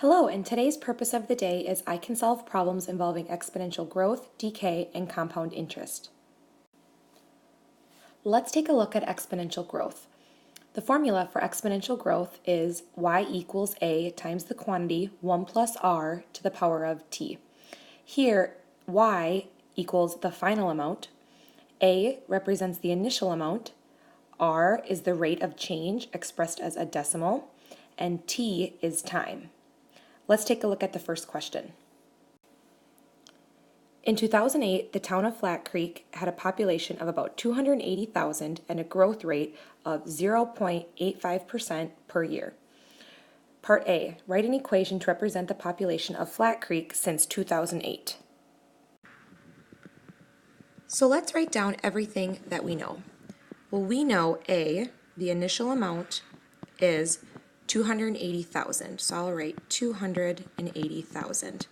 Hello, and today's purpose of the day is I can solve problems involving exponential growth, decay, and compound interest. Let's take a look at exponential growth. The formula for exponential growth is y equals a times the quantity 1 plus r to the power of t. Here, y equals the final amount, a represents the initial amount, r is the rate of change expressed as a decimal, and t is time. Let's take a look at the first question. In 2008, the town of Flat Creek had a population of about 280,000 and a growth rate of 0.85% per year. Part A, write an equation to represent the population of Flat Creek since 2008. So let's write down everything that we know. Well, we know A, the initial amount, is 280,000. So I'll write 280,000.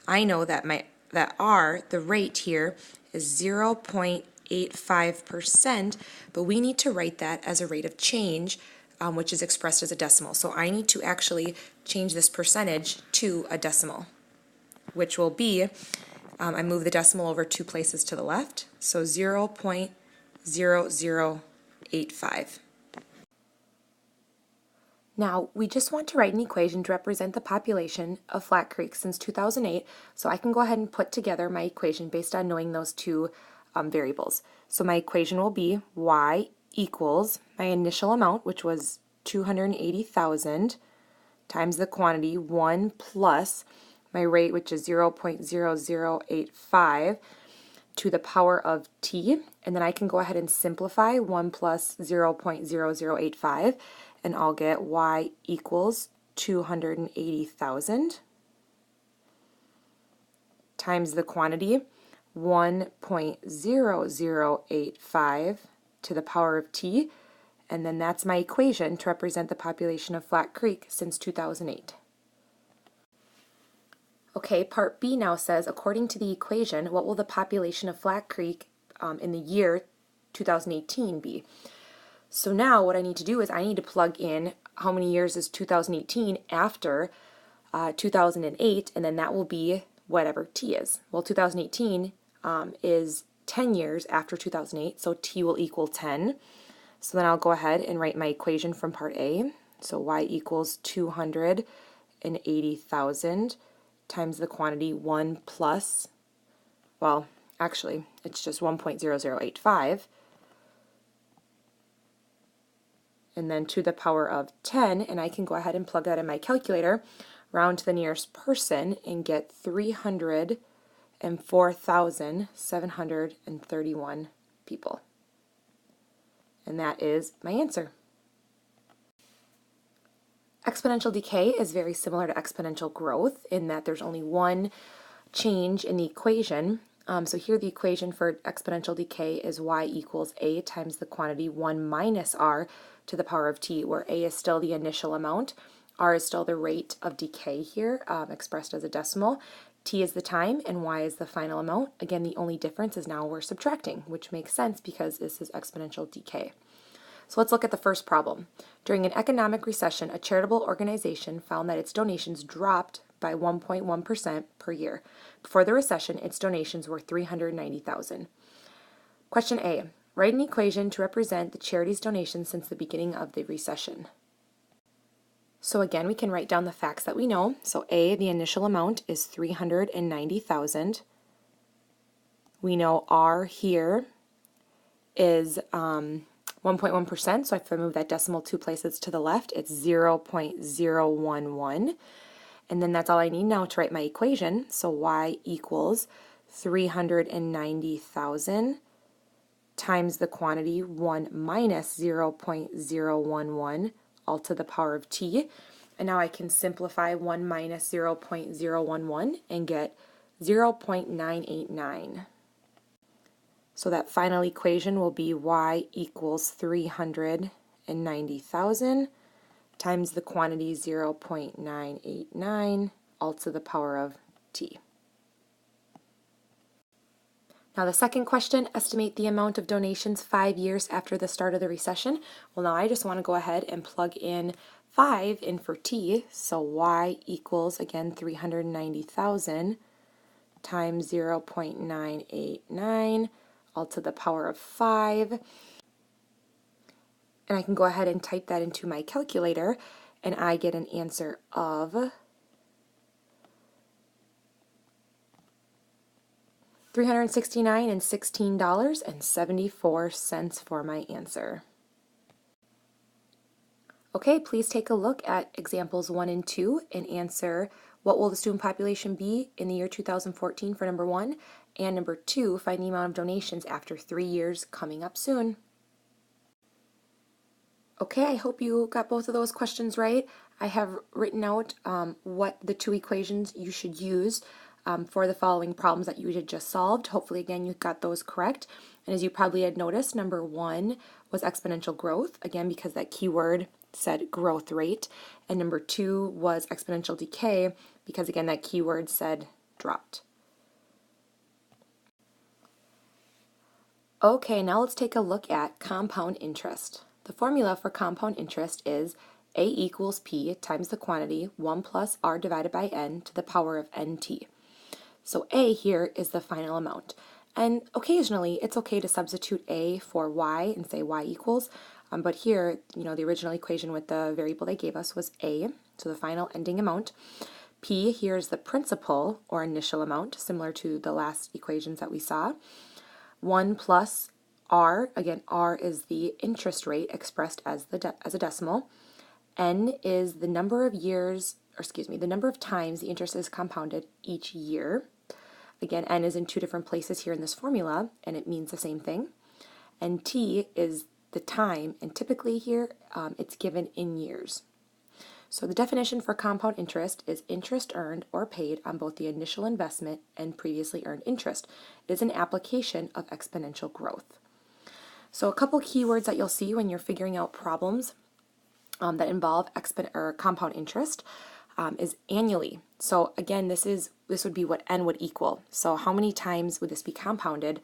I know that R, the rate here, is 0.85%, but we need to write that as a rate of change, which is expressed as a decimal. So I need to actually change this percentage to a decimal, which will be, I move the decimal over 2 places to the left, so 0.0085. Now, we just want to write an equation to represent the population of Flat Creek since 2008, so I can go ahead and put together my equation based on knowing those two variables. So my equation will be y equals my initial amount, which was 280,000, times the quantity 1 plus my rate, which is 0.0085, to the power of t, and then I can go ahead and simplify 1 plus 0.0085, and I'll get y equals 280,000 times the quantity 1.0085 to the power of t, and then that's my equation to represent the population of Flat Creek since 2008. Okay, part B now says, according to the equation, what will the population of Flat Creek in the year 2018 be? So now what I need to do is I need to plug in how many years is 2018 after 2008, and then that will be whatever t is. Well, 2018 is 10 years after 2008, so t will equal 10. So then I'll go ahead and write my equation from part A. So y equals 280,000 times the quantity 1 plus, well, actually, it's just 1.0085, and then to the power of 10, and I can go ahead and plug that in my calculator, round to the nearest person, and get 304,731 people. And that is my answer. Exponential decay is very similar to exponential growth in that there's only one change in the equation. So here the equation for exponential decay is y equals a times the quantity 1 minus r to the power of t, where a is still the initial amount, r is still the rate of decay here, expressed as a decimal, t is the time, and y is the final amount. Again, the only difference is now we're subtracting, which makes sense because this is exponential decay. So let's look at the first problem. During an economic recession, a charitable organization found that its donations dropped by 1.1% per year. Before the recession, its donations were 390,000. Question A. Write an equation to represent the charity's donations since the beginning of the recession. So again, we can write down the facts that we know. So A, the initial amount is 390,000. We know R here is 1.1%, so if I move that decimal 2 places to the left, it's 0.011, and then that's all I need now to write my equation. So y equals 390,000 times the quantity 1 minus 0.011, all to the power of t, and now I can simplify 1 minus 0.011 and get 0.989. So that final equation will be y equals 390,000 times the quantity 0.989, all to the power of t. Now the second question, estimate the amount of donations 5 years after the start of the recession. Well, now I just want to go ahead and plug in 5 in for t, so y equals, again, 390,000 times 0.989, all to the power of 5. And I can go ahead and type that into my calculator, and I get an answer of $369 and $16.74 for my answer. Okay, please take a look at examples 1 and 2 and answer what will the student population be in the year 2014 for number 1, and number 2, find the amount of donations after 3 years coming up soon. Okay, I hope you got both of those questions right. I have written out what the 2 equations you should use for the following problems that you had just solved. Hopefully, again, you got those correct. And as you probably had noticed, number 1 was exponential growth, again, because that keyword said growth rate. And number 2 was exponential decay, because again, that keyword said dropped. Okay, now let's take a look at compound interest. The formula for compound interest is A equals P times the quantity 1 plus R divided by N to the power of NT. So A here is the final amount. And occasionally it's okay to substitute A for Y and say Y equals, but here, the original equation with the variable they gave us was A, so the final ending amount. P here is the principal or initial amount, similar to the last equations that we saw. 1 plus R, again, R is the interest rate expressed as a decimal. N is the number of years, the number of times the interest is compounded each year. Again, N is in 2 different places here in this formula, and it means the same thing. And T is the time, and typically here it's given in years. So the definition for compound interest is interest earned or paid on both the initial investment and previously earned interest. It is an application of exponential growth. So a couple keywords that you'll see when you're figuring out problems that involve compound interest is annually. So again, this would be what N would equal. So how many times would this be compounded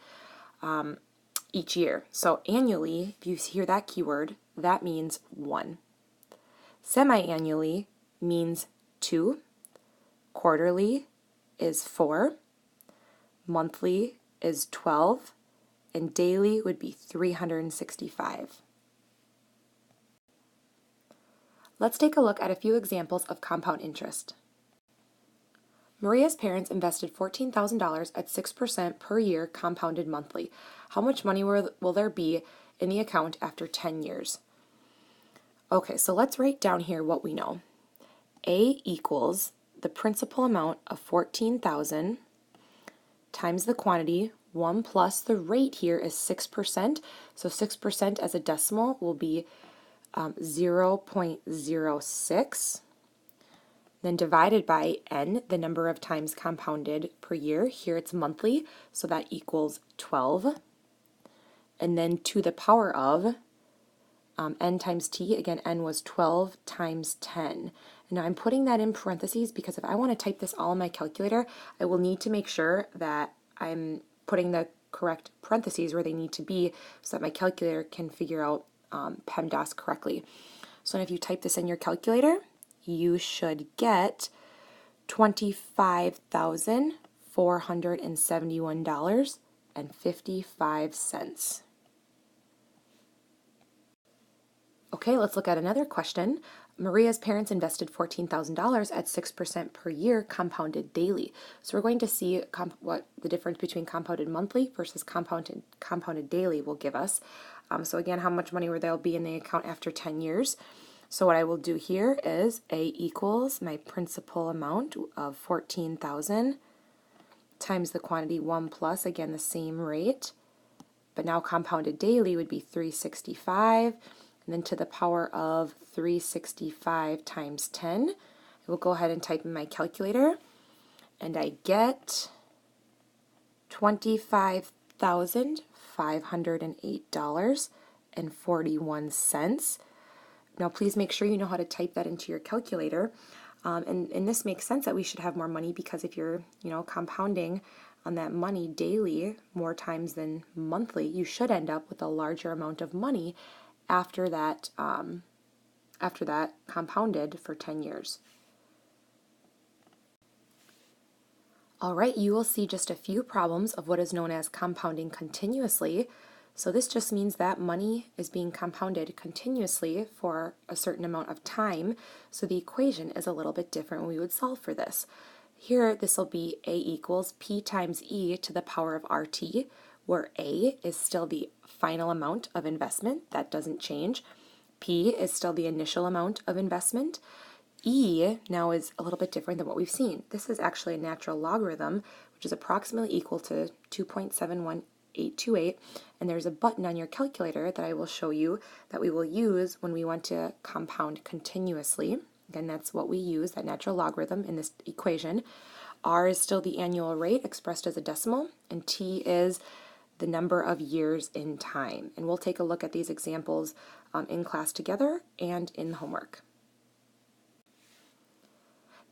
each year? So annually, if you hear that keyword, that means 1. Semi-annually means 2. Quarterly is 4. Monthly is 12. And daily would be 365. Let's take a look at a few examples of compound interest. Maria's parents invested $14,000 at 6% per year compounded monthly. How much money will there be in the account after 10 years? Okay, so let's write down here what we know. A equals the principal amount of $14,000 times the quantity 1 plus the rate here is 6%. So 6% as a decimal will be 0.06. Then divided by N, the number of times compounded per year. Here it's monthly, so that equals 12. And then to the power of N times T, again, N was 12 times 10. And now I'm putting that in parentheses because if I want to type this all in my calculator, I will need to make sure that I'm putting the correct parentheses where they need to be so that my calculator can figure out PEMDAS correctly. So if you type this in your calculator, you should get $25,471.55. Okay, let's look at another question. Maria's parents invested $14,000 at 6% per year compounded daily. So we're going to see what the difference between compounded monthly versus compounded daily will give us. So again, how much money will there be in the account after 10 years? So what I will do here is A equals my principal amount of $14,000 times the quantity 1 plus, again, the same rate, but now compounded daily would be 365. And then to the power of 365 times 10. I will go ahead and type in my calculator, and I get $25,508.41. Now please make sure you know how to type that into your calculator. And this makes sense that we should have more money because if you're, compounding on that money daily more times than monthly, you should end up with a larger amount of money after that after that compounded for 10 years. All right, you will see just a few problems of what is known as compounding continuously. So this just means that money is being compounded continuously for a certain amount of time. So the equation is a little bit different when we would solve for this. Here, this will be A equals P times E to the power of RT, where A is still the final amount of investment. That doesn't change. P is still the initial amount of investment. E now is a little bit different than what we've seen. This is actually a natural logarithm, which is approximately equal to 2.71828, and there's a button on your calculator that I will show you that we will use when we want to compound continuously. Again, that's what we use, that natural logarithm in this equation. R is still the annual rate expressed as a decimal, and T is the number of years in time. And we'll take a look at these examples in class together and in the homework.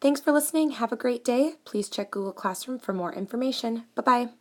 Thanks for listening. Have a great day. Please check Google Classroom for more information. Bye-bye.